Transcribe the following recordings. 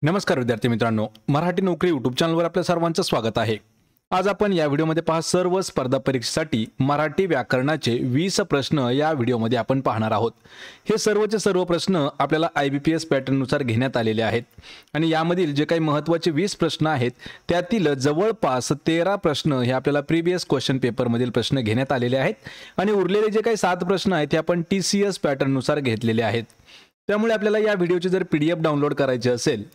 नमस्कार विद्यार्थी मित्रांनो, मराठी नोकरी यूट्यूब चॅनलवर आपल्या सर्वांचं स्वागत आहे। आज आपण या व्हिडिओमध्ये पहा सर्व स्पर्धा परीक्षेसाठी मराठी व्याकरणाचे 20 प्रश्न या व्हिडिओमध्ये आपण पाहणार आहोत। हे सर्वचे सर्व प्रश्न आपल्याला IBPS पॅटर्न नुसार घेण्यात आलेले आहेत आणि यामधील जे काही महत्त्वाचे 20 प्रश्न आहेत त्यातील जवळपास 13 प्रश्न हे आपल्याला प्रीवियस क्वेश्चन पेपर मधील प्रश्न घेण्यात आलेले आहेत आणि उरलेले जे काही 7 प्रश्न आहेत ते आपण TCS पॅटर्न नुसार घेतलेले आहेत। त्यामुळे आपल्याला या व्हिडिओची जर PDF डाउनलोड करायची असेल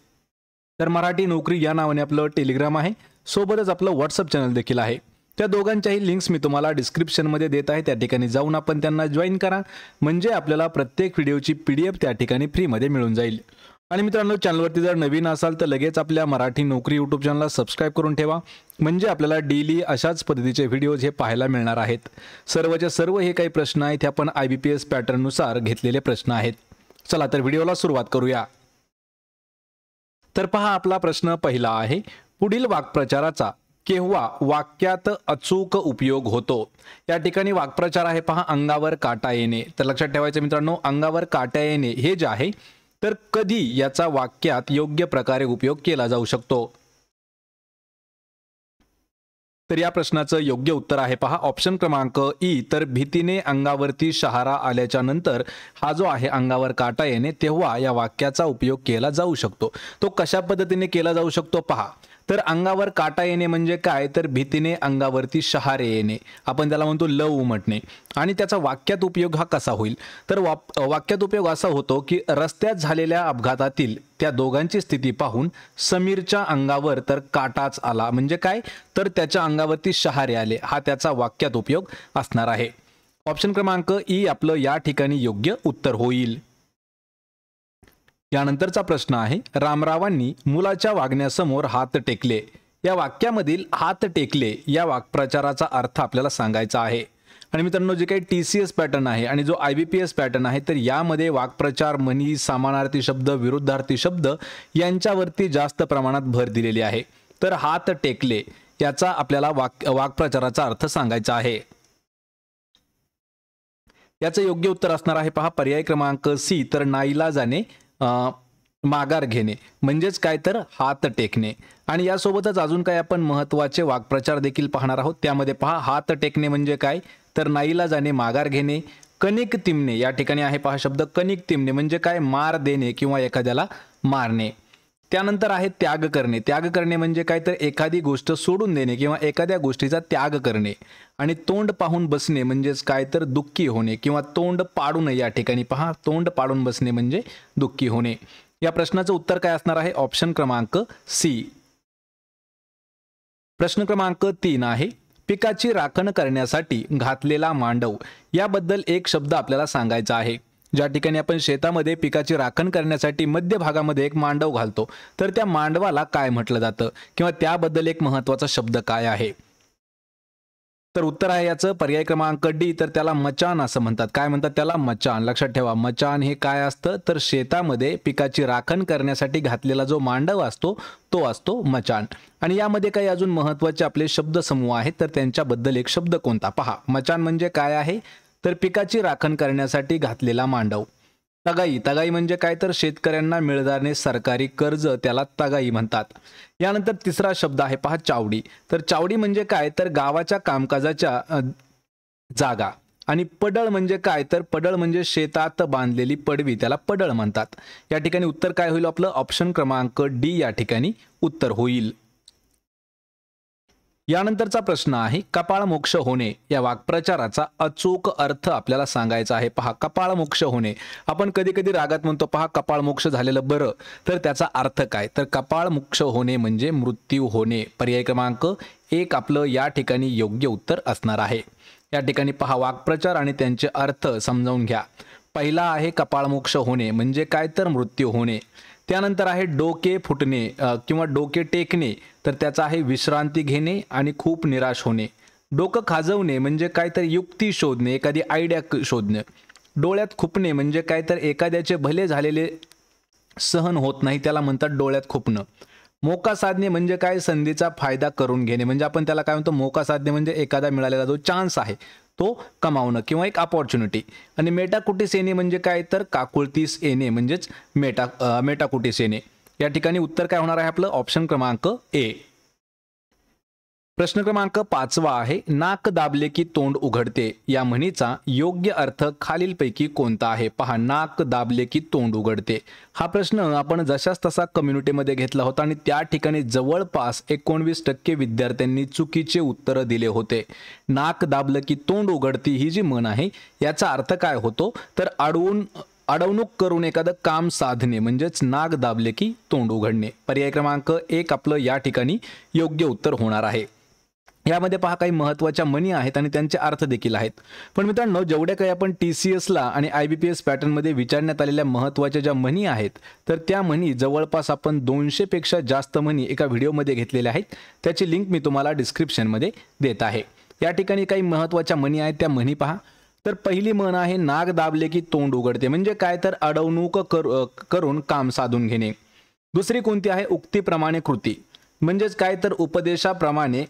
तर मराठी नोकरी या नावाने आपलं टेलिग्राम आहे, सोबतच आपलं WhatsApp चॅनल देखील आहे। त्या दोघांच्याही लिंक्स मी तुम्हाला डिस्क्रिप्शन मध्ये देत आहे, त्या ठिकाणी जाऊन आपण त्यांना जॉइन करा, म्हणजे आपल्याला प्रत्येक व्हिडिओची PDF त्या ठिकाणी फ्री मध्ये मिळून जाईल। आणि मित्रांनो, चॅनलवरती जर नवीन असाल तर लगेच आपल्या मराठी नोकरी YouTube चॅनलला सबस्क्राइब करून ठेवा, म्हणजे आपल्याला डेली अशाच पद्धतीचे व्हिडिओज हे पाहायला मिळणार आहेत। सर्वचे सर्व हे काही प्रश्न आहेत ते आपण IBPS पॅटर्न नुसार घेतलेले प्रश्न आहेत। चला तर व्हिडिओला सुरुवात करूया। तर पहा, आपला प्रश्न पहिला आहे, पुढील वाक्प्रचाराचा केव्हा वाक्यात अचूक उपयोग होतो। या ठिकाणी वाक्प्रचार आहे पहा, अंगावर काटा येणे। तर लक्षात ठेवायचं मित्रांनो, अंगावर काटा येणे हे जे आहे तर कधी याचा वाक्यात योग्य प्रकारे उपयोग केला जाऊ शकतो। तर या प्रश्नाचं योग्य उत्तर आहे पहा ऑप्शन क्रमांक ई। तर भीतीने अंगावरती शहारा आल्याच्या नंतर हा जो आहे अंगावर काटा येणे, तेव्हा या वाक्याचा उपयोग केला जाऊ शकतो। तो कशा पद्धतीने केला जाऊ शकतो पहा। तर अंगावर काटा येणे म्हणजे काय, तर भीतीने अंगावरती शहारे येणे, आपण त्याला म्हणतो लव उमटणे। आणि त्याचा वाक्यात उपयोग हा कसा होईल, तर वाक्यात उपयोग असा होतो की रस्त्यात झालेल्या अपघातातील त्या दोघांची स्थिती पाहून समीरच्या अंगावर तर काटाच आला, म्हणजे काय, तर त्याच्या अंगावरती शहारे आले, हा त्याचा वाक्यात उपयोग असणार आहे। ऑप्शन क्रमांक ई आपलं या ठिकाणी योग्य उत्तर होईल। यानंतरचा प्रश्न आहे, रामरावांनी मुलाच्या वागण्यासमोर हात टेकले। या वाक्यामधील हात टेकले या वाक्प्रचाराचा अर्थ आपल्याला सांगायचा आहे। आणि मित्रांनो, जे काही TCS पॅटर्न आहे आणि जो IBPS पॅटर्न आहे तर यामध्ये वाक्प्रचार, म्हणी, समानार्थी शब्द, विरुद्धार्थी शब्द यांच्यावरती जास्त प्रमाणात भर दिलेली आहे। तर हात टेकले याचा आपल्याला वाक्प्रचाराचा अर्थ सांगायचा आहे। याचं योग्य उत्तर असणार आहे पहा पर्याय क्रमांक सी। तर नाईलाजाने माघार घेणे म्हणजेच काय, तर हात टेकणे। आणि यासोबतच अजून काय आपण महत्त्वाचे वाक्प्रचार देखील पाहणार आहोत। त्यामध्ये पहा, हात टेकणे म्हणजे काय, तर नाईलाजाने माघार घेणे। कणिक तिमणे या ठिकाणी आहे पहा शब्द, कणिक तिमणे म्हणजे काय, मार देणे किंवा एखाद्याला मारणे। त्यानंतर आहे त्याग करणे। त्याग करणे म्हणजे काय, तर एखादी गोष्ट सोडून देणे किंवा एखाद्या गोष्टीचा त्याग करणे। आणि तोंड पाहून बसणे म्हणजेच काय, तर दुःखी होणे किंवा तोंड पाडू नये। या ठिकाणी पहा, तोंड पाडून बसणे म्हणजे दुःखी होणे। या प्रश्नाचं उत्तर काय असणार आहे, ऑप्शन क्रमांक सी। प्रश्न क्रमांक 3 आहे, पिकाची राखण करण्यासाठी घातलेला मांडव याबद्दल एक शब्द आपल्याला सांगायचा आहे। ज्या ठिकाणी आपण शेतामध्ये पिकाची राखण करण्यासाठी मध्यभागामध्ये एक मांडव घालतो, तर त्या मांडवाला काय म्हटलं जातं किंवा त्याबद्दल एक महत्त्वाचा शब्द काय आहे। तर उत्तर आहे याचं पर्याय क्रमांक डी। तर त्याला मचाण असं म्हणतात। काय म्हणतात त्याला, मचाण। लक्षात ठेवा, मचाण हे काय असतं, तर शेतामध्ये पिकाची राखण करण्यासाठी घातलेला जो मांडव असतो तो असतो मचाण। आणि यामध्ये काही अजून महत्त्वाचे आपले शब्द समूह आहेत, तर त्यांच्याबद्दल एक शब्द कोणता पहा। मचाण म्हणजे काय आहे, तर पिकाची राखण करण्यासाठी घातलेला मांडव। तगाई, तगाई म्हणजे काय, तर शेतकऱ्यांना मिळणारे सरकारी कर्ज, त्याला तगाई म्हणतात। यानंतर तिसरा शब्द आहे पहा, चावडी। तर चावडी म्हणजे काय, तर गावाच्या कामकाजाच्या जागा। आणि पडळ म्हणजे काय, तर पडळ म्हणजे शेतात बांधलेली पडवी, त्याला पडळ म्हणतात। या ठिकाणी उत्तर काय होईल आपलं, ऑप्शन क्रमांक डी या ठिकाणी उत्तर होईल। यानंतरचा प्रश्न आहे, कपाळमोक्ष होणे या वाक्प्रचाराचा अचूक अर्थ आपल्याला सांगायचा आहे। पहा, कपाळमोक्ष होणे, आपण कधी कधी रागात म्हणतो पहा, कपाळमोक्ष झालेलं बरं, तर त्याचा अर्थ काय, तर कपाळमोक्ष होणे म्हणजे मृत्यू होणे। पर्याय क्रमांक 1 आपलं या ठिकाणी योग्य उत्तर असणार आहे। या ठिकाणी पहा, वाक्प्रचार आणि त्यांचे अर्थ समजावून घ्या। पहिला आहे कपाळमोक्ष होणे म्हणजे काय, तर मृत्यू होणे। त्यानंतर आहे डोके फुटणे किंवा डोके टेकणे, तर त्याचा आहे विश्रांती घेणे आणि खूप निराश होणे। डोकं खाजवणे म्हणजे काय, तर युक्ती शोधणे, एखादी आयडिया शोधणे। डोळ्यात खुपणे म्हणजे काय, तर एखाद्याचे भले झालेले सहन होत नाही, त्याला म्हणतात डोळ्यात खुपणं। मोका साधणे म्हणजे काय, संधीचा फायदा करून घेणे, म्हणजे आपण त्याला काय म्हणतो, मोका साधणे म्हणजे एखादा मिळालेला जो चान्स आहे तो कमावणं किंवा एक अपॉर्च्युनिटी। आणि मेटाकुटीस येणे म्हणजे काय, तर काकुळतीस येणे म्हणजेच मेटाकुटीस येणे। या ठिकाणी उत्तर काय होणार आहे आपलं ऑप्शन क्रमांक ए। प्रश्न क्रमांक 5 आहे, नाक दाबले की तोंड उघडते या म्हणीचा योग्य अर्थ खालीलपैकी कोणता आहे? पहा, नाक दाबले की तोंड उघडते हा प्रश्न आपण जशाच तसा कम्युनिटीमध्ये घेतला होता आणि त्या ठिकाणी जवळपास 19% विद्यार्थ्यांनी चुकीचे उत्तर दिले होते। नाक दाबलं की तोंड उघडती ही जी म्हण आहे याचा अर्थ काय होतो तर अडवणूक करून एखादं काम साधणे म्हणजेच नाक दाबले की तोंड उघडणे। पर्याय क्रमांक 1 आपलं या ठिकाणी योग्य उत्तर होणार आहे। यामध्ये पहा काही महत्त्वाच्या म्हणी आहेत आणि त्यांचे अर्थ देखील आहेत। पण मित्रांनो, जेवढ्या काही आपण TCSला आणि IBPS पॅटर्नमध्ये विचारण्यात आलेल्या महत्त्वाच्या ज्या म्हणी आहेत तर त्या म्हणी जवळपास आपण 200 पेक्षा जास्त म्हणी एका व्हिडिओमध्ये घेतलेल्या आहेत। त्याची लिंक मी तुम्हाला डिस्क्रिप्शनमध्ये देत आहे। या ठिकाणी काही महत्त्वाच्या म्हणी आहेत, त्या म्हणी पहा। तर पहिली म्हण आहे, नाक दाबले की तोंड उघडते, म्हणजे काय तर अडवणूक करून काम साधून घेणे। दुसरी कोणती आहे, उक्तीप्रमाणे कृती, म्हणजेच काय तर उपदेशाप्रमाणे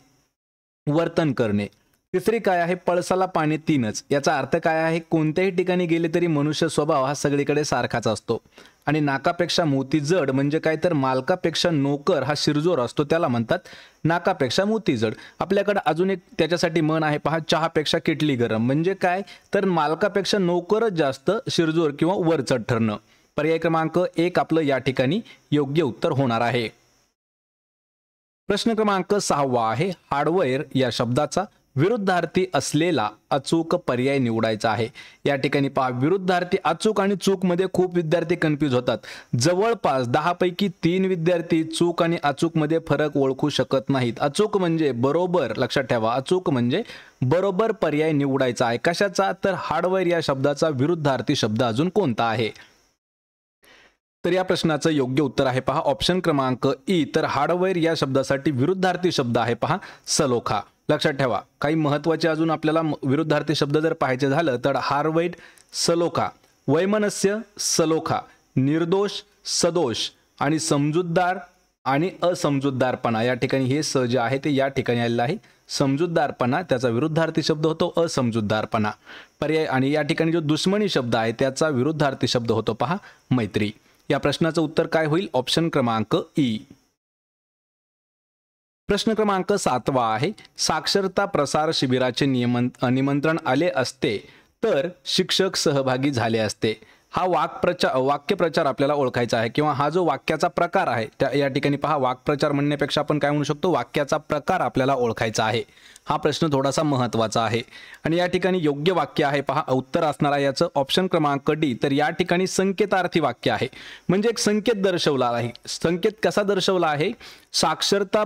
वर्तन करणे। तिसरी काय आहे, पळसाला पाणी तीनच, याचा अर्थ काय आहे, कोणत्याही ठिकाणी गेले तरी मनुष्य स्वभाव हा सगळीकडे सारखाच असतो। आणि नाकापेक्षा मोती जड, म्हणजे काय तर मालकापेक्षा नोकर हा शिरजोर असतो, त्याला म्हणतात नाकापेक्षा मोती जड। आपल्याकडे अजून एक त्याच्यासाठी म्हण आहे पहा, चहापेक्षा किटली गरम, म्हणजे काय तर मालकापेक्षा नोकरच जास्त शिरजोर किंवा वरचढ ठरणं। पर्याय क्रमांक 1 आपलं या ठिकाणी योग्य उत्तर होणार आहे। प्रश्न क्रमांक 6 आहे, हार्डवेअर या शब्दाचा विरुद्धार्थी असलेला अचूक पर्याय निवडायचा आहे। या ठिकाणी पहा, विरुद्धार्थी अचूक आणि चूक मध्ये खूप विद्यार्थी कन्फ्यूज होतात। जवळपास 10 पैकी 3 विद्यार्थी चूक आणि अचूक मध्ये फरक ओळखू शकत नाहीत। अचूक म्हणजे बरोबर, लक्षात ठेवा, अचूक म्हणजे बरोबर पर्याय निवडायचा आहे। कशाचा तर हार्डवेअर या शब्दाचा विरुद्धार्थी शब्द अजून कोणता आहे? तर या प्रश्नाचं योग्य उत्तर आहे पहा ऑप्शन क्रमांक ई। तर हार्डवेअर या शब्दासाठी विरुद्धार्थी शब्द आहे पहा सलोखा। लक्षात ठेवा, काही महत्त्वाचे अजून आपल्याला विरुद्धार्थी शब्द जर पाहायचे झालं तर हार्डवेअर सलोखा, वैमनस्य सलोखा, निर्दोष सदोष आणि समजूतदार आणि असमजूतदारपणा। या ठिकाणी हे स जे आहे ते या ठिकाणी आलेलं आहे। समजूतदारपणा त्याचा विरुद्धार्थी शब्द होतो असमजूतदारपणा। पर्याय आणि या ठिकाणी जो दुश्मनी शब्द आहे त्याचा विरुद्धार्थी शब्द होतो पहा मैत्री। या प्रश्नाचं उत्तर काय होईल? ऑप्शन क्रमांक ई। प्रश्न क्रमांक 7 आहे, साक्षरता प्रसार शिबिराचे निमंत्रण आले असते तर शिक्षक सहभागी झाले असते। हा वाक्यप्रचार आपल्याला ओळखायचा आहे किंवा हा जो वाक्याचा प्रकार आहे त्या या ठिकाणी पहा, वाक्प्रचार म्हणण्यापेक्षा आपण काय म्हणू शकतो, वाक्याचा प्रकार आपल्याला ओळखायचा आहे। हा प्रश्न थोडासा महत्त्वाचा आहे आणि या ठिकाणी योग्य वाक्य आहे पहा, उत्तर असणार आहे याचं ऑप्शन क्रमांक डी। तर या ठिकाणी संकेतार्थी वाक्य आहे, म्हणजे एक संकेत दर्शवला आहे। संकेत कसा दर्शवला आहे? साक्षरता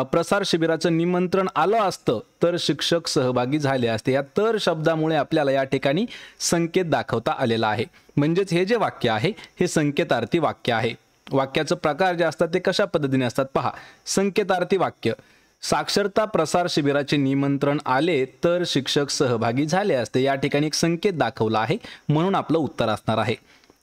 प्रसार शिबिराचं निमंत्रण आलं असतं तर शिक्षक सहभागी झाले असते। या तर शब्दामुळे आपल्याला या ठिकाणी संकेत दाखवता आलेला आहे। म्हणजेच हे जे वाक्य आहे हे संकेतार्थी वाक्य आहे। वाक्याचे प्रकार जे असतात ते कशा पद्धतीने असतात पहा, संकेतार्थी वाक्य, साक्षरता प्रसार शिबिराचे निमंत्रण आले तर शिक्षक सहभागी झाले असते। या ठिकाणी एक संकेत दाखवला आहे म्हणून आपलं उत्तर असणार आहे।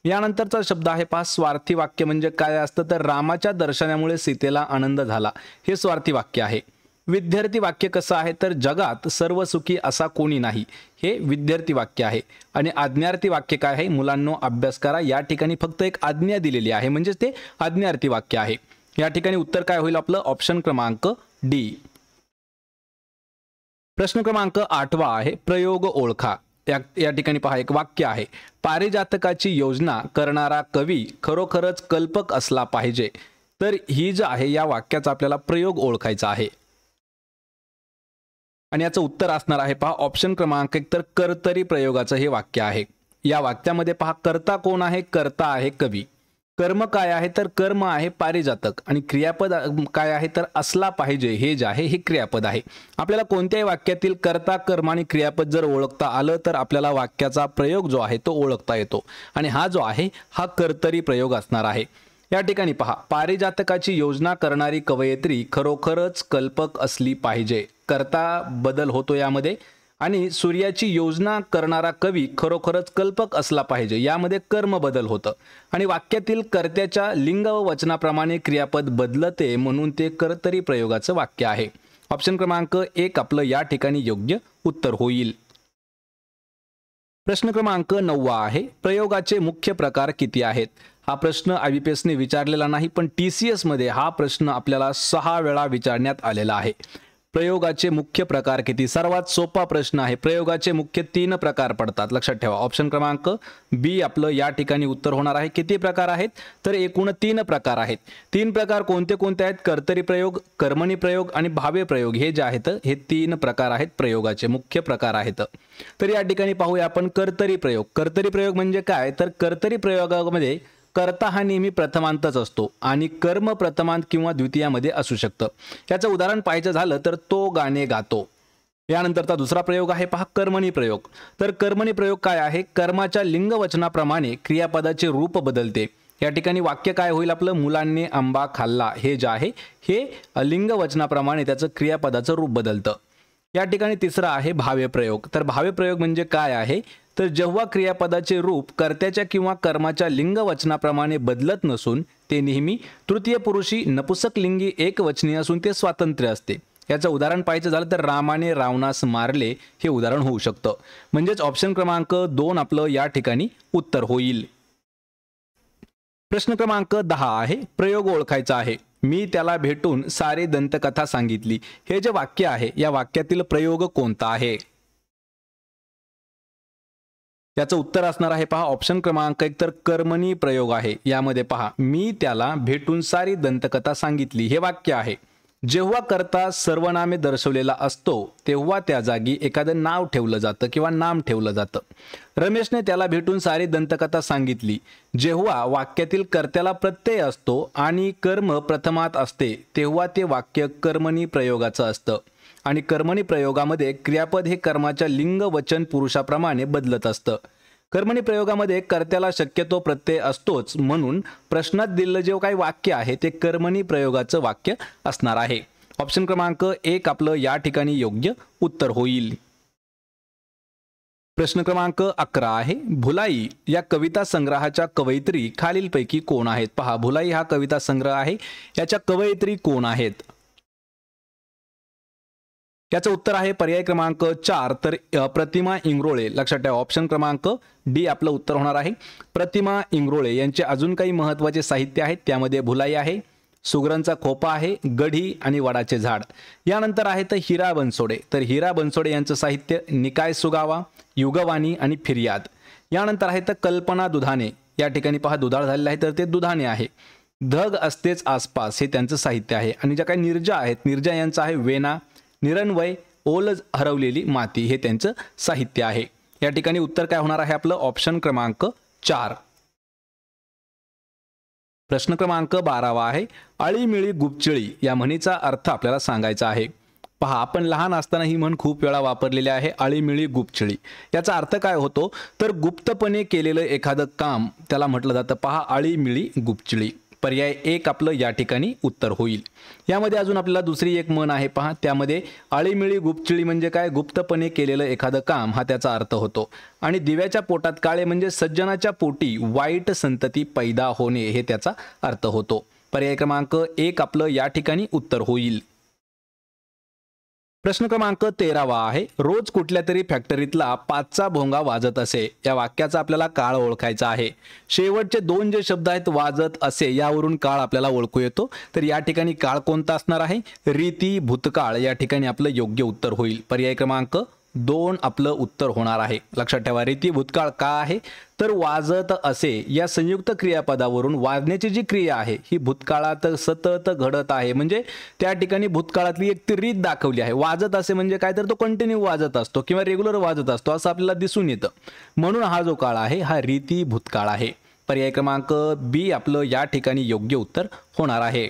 यानंतरचा शब्द आहे पहा स्वार्थी वाक्य, म्हणजे काय असतं तर रामाच्या दर्शनामुळे सीतेला आनंद झाला, हे स्वार्थी वाक्य आहे। विद्यार्थी वाक्य कसं आहे तर जगात सर्व सुखी असा कोणी नाही, हे विद्यार्थी वाक्य आहे। आणि आज्ञार्थी वाक्य काय आहे? मुलांनो अभ्यास करा। या ठिकाणी फक्त एक आज्ञा दिलेली आहे म्हणजे ते आज्ञार्थी वाक्य आहे। या ठिकाणी उत्तर काय होईल आपलं? ऑप्शन क्रमांक डी। प्रश्न क्रमांक 8 आहे, प्रयोग ओळखा। या ठिकाणी पहा एक वाक्य आहे, पारिजातकाची योजना करणारा कवी खरोखरच कल्पक असला पाहिजे। तर ही जी आहे या वाक्याचा आपल्याला प्रयोग ओळखायचा आहे आणि याचं उत्तर असणार आहे पहा ऑप्शन क्रमांक 1। तर कर्तरी प्रयोगाचं हे वाक्य आहे। या वाक्यामध्ये पहा कर्ता कोण आहे? कर्ता आहे कवी। कर्म काय आहे तर कर्म आहे पारिजातक आणि क्रियापद काय आहे तर असला पाहिजे, हे जे आहे हे क्रियापद आहे। आपल्याला कोणत्याही वाक्यातील कर्ता कर्म आणि क्रियापद जर ओळखता आलं तर आपल्याला वाक्याचा प्रयोग जो आहे तो ओळखता येतो आणि हा जो आहे हा कर्तरी प्रयोग असणार आहे। या ठिकाणी पहा पारिजातकाची योजना करणारी कवयित्री खरोखरच कल्पक असली पाहिजे, कर्ता बदल होतो यामध्ये आणि सूर्याची योजना करणारा कवी खरोखरच कल्पक असला पाहिजे, यामध्ये कर्म बदल होतं आणि वाक्यातील कर्त्याच्या लिंग व वचनाप्रमाणे क्रियापद बदलते म्हणून ते कर्तरी प्रयोगाचं वाक्य आहे। ऑप्शन क्रमांक 1 आपलं या ठिकाणी योग्य उत्तर होईल। प्रश्न क्रमांक 9 आहे, प्रयोगाचे मुख्य प्रकार किती आहेत? हा प्रश्न IBPS ने विचारलेला नाही, पण TCS मध्ये हा प्रश्न आपल्याला 6 वेळा विचारण्यात आलेला आहे. प्रयोगाचे मुख्य प्रकार किती? सर्वात सोपा प्रश्न आहे. प्रयोगाचे मुख्य 3 प्रकार पडतात, लक्षात ठेवा. ऑप्शन क्रमांक बी आपलं या ठिकाणी उत्तर होणार आहे. किती प्रकार आहेत? तर एकूण 3 प्रकार आहेत. 3 प्रकार कोणते कोणते आहेत? कर्तरी प्रयोग, कर्मणी प्रयोग आणि भावे प्रयोग हे जे आहेत हे 3 प्रकार आहेत, प्रयोगाचे मुख्य प्रकार आहेत. तर या ठिकाणी पाहूया आपण कर्तरी प्रयोग. कर्तरी प्रयोग म्हणजे काय? तर कर्तरी प्रयोगामध्ये कर्ता हा नेहमी प्रथमांतच असतो आणि कर्म प्रथमांत किंवा द्वितीयामध्ये असू शकतं. याचं उदाहरण पाहायचं झालं तर तो गाणे गातो. यानंतरचा दुसरा प्रयोग आहे पहा, कर्मणी प्रयोग. तर कर्मणी प्रयोग काय आहे? कर्माच्या लिंगवचनाप्रमाणे क्रियापदाचे रूप बदलते. या ठिकाणी वाक्य काय होईल आपलं? मुलांनी आंबा खाल्ला हे जे आहे हे लिंगवचनाप्रमाणे त्याचं क्रियापदाचं रूप बदलतं. या ठिकाणी तिसरा आहे भावे प्रयोग. तर भावे प्रयोग म्हणजे काय आहे? तर जेव्हा क्रियापदाचे रूप कर्त्याच्या किंवा कर्माच्या लिंगवचनाप्रमाणे बदलत नसून ते नेहमी तृतीय पुरुषी नपुसकलिंगी एकवचनी असून ते स्वातंत्र्य असते. याचं उदाहरण पाहायचं झालं तर रामाने रावणास मारले हे उदाहरण होऊ शकतं. म्हणजेच ऑप्शन क्रमांक 2 आपलं या ठिकाणी उत्तर होईल. प्रश्न क्रमांक 10 आहे, प्रयोग ओळखायचा आहे. मी त्याला भेटून सारी दंतकथा सांगितली. हे जे वाक्य आहे या वाक्यातील प्रयोग कोणता आहे? याचं उत्तर असणार आहे पहा ऑप्शन क्रमांक 1 तर कर्मणी प्रयोग आहे. यामध्ये पहा, मी त्याला भेटून सारी दंतकथा सांगितली हे वाक्य आहे. जेव्हा कर्ता सर्वनामे दर्शवलेला असतो तेव्हा त्या जागी एखादं नाव ठेवलं जातं किंवा नाम ठेवलं जातं. रमेशने त्याला भेटून सारी दंतकथा सांगितली. जेव्हा वाक्यातील कर्त्याला प्रत्यय असतो आणि कर्म प्रथमात असते तेव्हा ते वाक्य कर्मणी प्रयोगाचं असतं आणि कर्मणी प्रयोगामध्ये क्रियापद हे कर्माच्या लिंग वचन पुरुषाप्रमाणे बदलत असतं. कर्मणी प्रयोगामध्ये कर्त्याला शक्यतो प्रत्यय असतोच, म्हणून प्रश्नात दिलेलं जे काही वाक्य आहे ते कर्मणी प्रयोगाचं वाक्य असणार आहे. ऑप्शन क्रमांक 1 आपलं या ठिकाणी योग्य उत्तर होईल. प्रश्न क्रमांक 11 आहे, भुलाई या कविता संग्रहाच्या कवयित्री खालीलपैकी कोण आहेत? पहा, भुलाई हा कविता संग्रह आहे, याच्या कवयित्री कोण आहेत? याचं उत्तर आहे पर्याय क्रमांक 4 तर प्रतिमा इंगरोळे. लक्षात ठेवा, ऑप्शन क्रमांक डी आपलं उत्तर होणार आहे. प्रतिमा इंगरोळे यांचे अजून काही महत्त्वाचे साहित्य आहेत, त्यामध्ये भुलाई आहे, सुगरणचा खोपा आहे, गढी आणि वडाचे झाड. यानंतर आहे तर हिरा बनसोडे. तर हिरा बनसोडे यांचं साहित्य निकाय सुगावा, युगवाणी आणि फिर्याद. यानंतर आहे तर कल्पना दुधाणे. या ठिकाणी पहा दुधाळ झालेलं आहे तर ते दुधाणे आहे. धग असतेच आसपास हे त्यांचं साहित्य आहे. आणि ज्या काही निर्जा आहेत, निर्जा यांचं आहे वेना, निरणवय, ओल हरवलेली माती हे त्यांचं साहित्य आहे. या ठिकाणी उत्तर काय होणार आहे आपलं? ऑप्शन क्रमांक 4. प्रश्न क्रमांक 12 आहे, आळीमिळी गुपचिळी या म्हणीचा अर्थ आपल्याला सांगायचा आहे. पहा, आपण लहान असताना ही म्हण खूप वेळा वापरलेली आहे, आळीमिळी गुपचिळी. याचा अर्थ काय होतो? तर गुप्तपणे केलेलं एखादं काम त्याला म्हटलं जातं. पहा, आळीमिळी गुपचिळी. पर्याय 1 आपलं या ठिकाणी उत्तर होईल. यामध्ये अजून आपल्याला दुसरी एक म्हण आहे पहा, त्यामध्ये आळीमिळी गुपचिळी म्हणजे काय? गुप्तपणे केलेलं एखादं काम हा त्याचा अर्थ होतो. आणि दिव्याच्या पोटात काळे म्हणजे सज्जनाच्या पोटी वाईट संतती पैदा होणे हे त्याचा अर्थ होतो. पर्याय क्रमांक 1 आपलं या ठिकाणी उत्तर होईल. प्रश्न क्रमांक 13 आहे, रोज कुठल्या तरी फॅक्टरीतला 5चा भोंगा वाजत असे. या वाक्याचा आपल्याला काळ ओळखायचा आहे. शेवटचे 2 जे शब्द आहेत वाजत असे यावरून काळ आपल्याला ओळखू येतो. तर या ठिकाणी काळ कोणता असणार आहे? रीती भूतकाळ या ठिकाणी आपलं योग्य उत्तर होईल. पर्याय क्रमांक 2 आपलं उत्तर होणार आहे. लक्षात ठेवा, रीती भूतकाळ का आहे? तर वाजत असे या संयुक्त क्रियापदावरून वाजण्याची जी क्रिया आहे ही भूतकाळात सतत घडत आहे. म्हणजे त्या ठिकाणी भूतकाळातली एक ती रीत दाखवली आहे. वाजत असे म्हणजे काय? तर तो कंटिन्यू वाजत असतो किंवा रेग्युलर वाजत असतो असं आपल्याला दिसून येतं. म्हणून हा जो काळ आहे हा रीती भूतकाळ आहे. पर्याय क्रमांक बी आपलं या ठिकाणी योग्य उत्तर होणार आहे.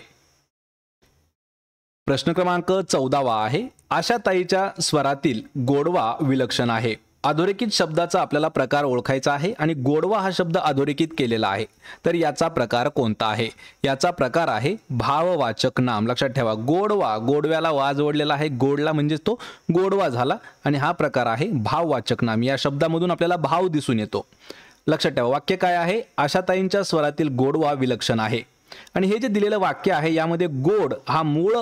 प्रश्न क्रमांक 14 आहे, आशाताईच्या स्वरातील गोडवा विलक्षण आहे. अधोरेखित शब्दाचा आपल्याला प्रकार ओळखायचा आहे आणि गोडवा हा शब्द अधोरेखित केलेला आहे. तर याचा प्रकार कोणता आहे? याचा प्रकार आहे भाववाचक नाम. लक्षात ठेवा, गोडवा, गोडव्याला वा जोडलेला आहे, गोडला म्हणजे तो गोडवा झाला आणि हा प्रकार आहे भाववाचक नाम. या शब्दामधून आपल्याला भाव दिसून येतो. लक्षात ठेवा, वाक्य काय आहे? आशाताईंच्या स्वरातील गोडवा विलक्षण आहे. आणि हे जे दिलेलं वाक्य आहे यामध्ये गोड हा मूळ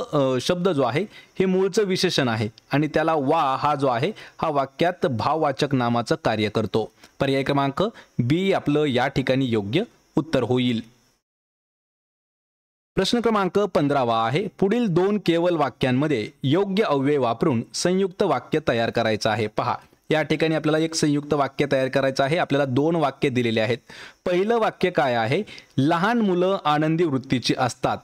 शब्द जो आहे हे मूळचं विशेषण आहे आणि त्याला वा हा जो आहे हा वाक्यात भाववाचक नामाचं कार्य करतो. पर्याय क्रमांक बी आपलं या ठिकाणी योग्य उत्तर होईल। प्रश्न क्रमांक 15 आहे, पुढील 2 केवल वाक्यांमध्ये योग्य अव्यय वापरून संयुक्त वाक्य तयार करायचं आहे। पहा, या ठिकाणी आपल्याला एक संयुक्त वाक्य तयार करायचं आहे। आपल्याला 2 वाक्य दिलेले आहेत। पहिलं वाक्य काय आहे, लहान मुलं आनंदी वृत्तीची असतात,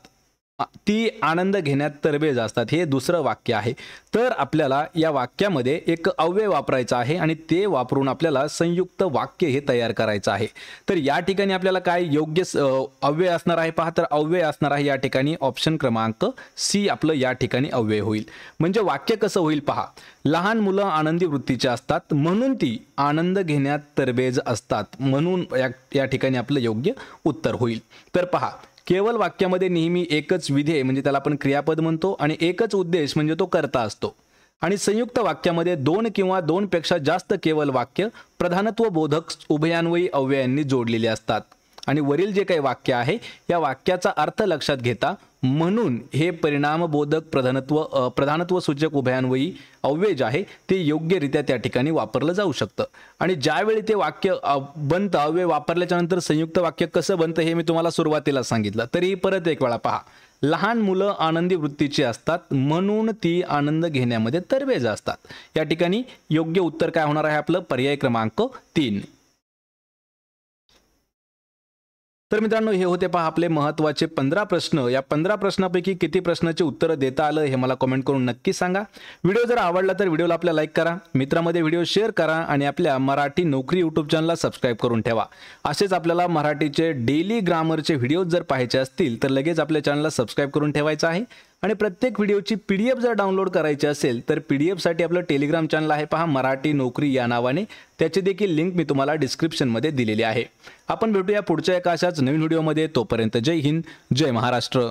ती आनंद घेण्यात तरबेज असतात, हे दुसरं वाक्य आहे। तर आपल्याला या वाक्यामध्ये एक अव्यय वापरायचा आहे आणि ते वापरून आपल्याला संयुक्त वाक्य हे तयार करायचं आहे। तर या ठिकाणी आपल्याला काय योग्य अव्यय असणार आहे, पहा, तर अव्यय असणार आहे या ठिकाणी ऑप्शन क्रमांक सी आपलं या ठिकाणी अव्यय होईल। म्हणजे वाक्य कसं होईल पहा, लहान मुलं आनंदी वृत्तीचे असतात म्हणून ती आनंद घेण्यात तरबेज असतात, म्हणून या ठिकाणी आपलं योग्य उत्तर होईल। तर पहा, केवल वाक्यामध्ये नेहमी एकच विधेय म्हणजे त्याला आपण क्रियापद म्हणतो आणि एकच उद्देश म्हणजे तो कर्ता असतो, आणि संयुक्त वाक्यामध्ये 2 किंवा 2 पेक्षा जास्त केवल वाक्य प्रधानत्व बोधक उभयान्वयी अव्ययांनी जोडलेले असतात, आणि वरील जे काही वाक्य आहे या वाक्याचा अर्थ लक्षात घेता म्हणून हे परिणामबोधक प्रधानत्व सूचक उभयान्वयी अव्यय जे आहे ते योग्यरित्या त्या ठिकाणी वापरलं जाऊ शकतं। आणि ज्यावेळी ते वाक्य बनतं, अव्यय वापरल्याच्या नंतर संयुक्त वाक्य कसं बनतं हे मी तुम्हाला सुरुवातीला सांगितलं, तरी परत एक वेळा पहा, लहान मुलं आनंदी वृत्तीची असतात म्हणून ती आनंद घेण्यामध्ये तरबेज असतात। या ठिकाणी योग्य उत्तर काय होणार आहे आपलं, पर्याय क्रमांक 3। तर मित्रांनो, हे होते पहा आपले महत्त्वाचे 15 प्रश्न। या 15 प्रश्नापैकी किती प्रश्नाचे उत्तर देता आलं हे मला कमेंट करून नक्की सांगा। व्हिडिओ जर आवडला तर व्हिडिओला आपल्या लाईक करा, मित्रांमध्ये व्हिडिओ शेअर करा आणि आपल्या मराठी नोकरी यूट्यूब चॅनलला सबस्क्राईब करून ठेवा। असेच आपल्याला मराठीचे डेली ग्रामरचे व्हिडिओ जर पाहायचे असतील तर लगेच आपल्या चॅनलला सबस्क्राईब करून ठेवायचं आहे। आणि प्रत्येक व्हिडिओची PDF जर डाउनलोड करायची असेल तर PDF साठी आपलं टेलिग्राम चॅनल आहे पहा, मराठी नोकरी या नावाने, त्याची देखील लिंक मी तुम्हाला डिस्क्रिप्शनमध्ये दिलेली आहे। आपण भेटूया पुढच्या एका अशाच नवीन व्हिडिओमध्ये, तोपर्यंत जय हिंद, जय महाराष्ट्र।